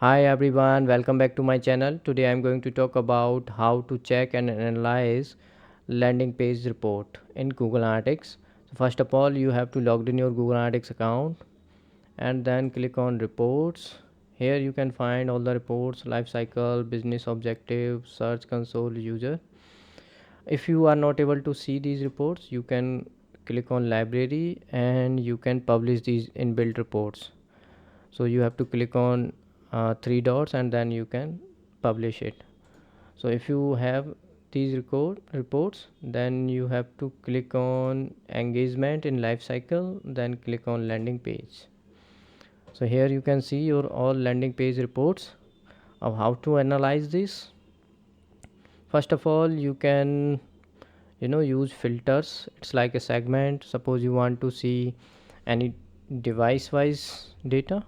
Hi everyone, welcome back to my channel. Today I'm going to talk about how to check and analyze landing page report in Google Analytics. So first of all, you have to log in your Google Analytics account and then click on reports. Here you can find all the reports, life cycle, business objective, search console, user. If you are not able to see these reports, you can click on library and you can publish these inbuilt reports. So you have to click on three dots and then you can publish it. So if you have these reports, then you have to click on engagement in life cycle, then click on landing page. So here you can see your all landing page reports of how to analyze this. First of all, you can use filters. It's like a segment. Suppose you want to see any device wise data,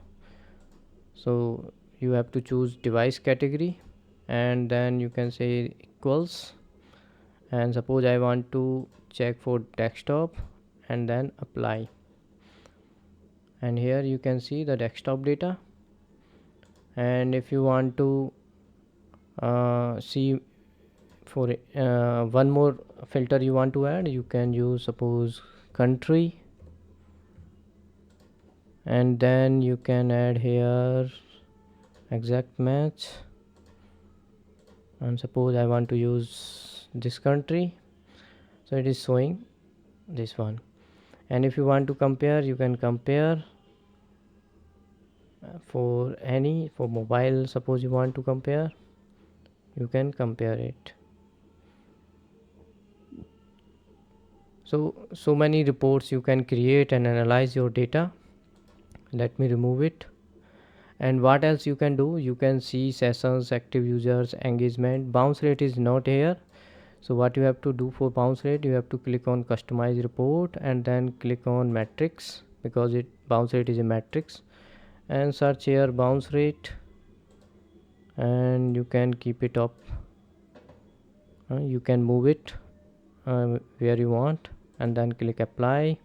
so you have to choose device category and then you can say equals, and suppose I want to check for desktop and then apply, and here you can see the desktop data. And if you want to see for one more filter you want to add, you can use suppose country, and then you can add here exact match, and suppose I want to use this country, so it is showing this one. And if you want to compare, you can compare for mobile. Suppose you want to compare, you can compare it. So many reports you can create and analyze your data. Let me remove it. And what else you can do, you can see sessions, active users, engagement. Bounce rate is not here, so what you have to do for bounce rate, you have to click on customize report and then click on matrix, because bounce rate is a matrix, and search here bounce rate, and you can keep it up. You can move it where you want and then click apply,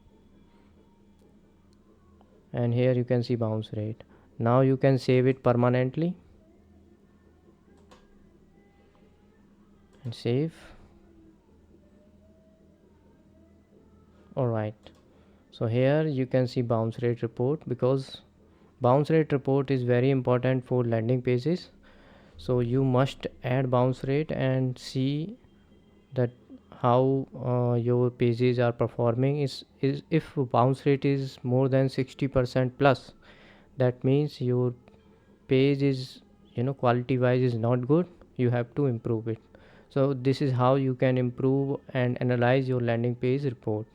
and here you can see bounce rate. Now you can save it permanently and save. Alright, so here you can see bounce rate report, because bounce rate report is very important for landing pages. So you must add bounce rate and see that how your pages are performing. Is if bounce rate is more than 60% plus, that means your page is quality wise is not good. You have to improve it. So this is how you can improve and analyze your landing page report.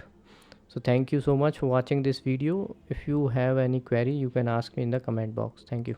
So thank you so much for watching this video. If you have any query, you can ask me in the comment box. Thank you.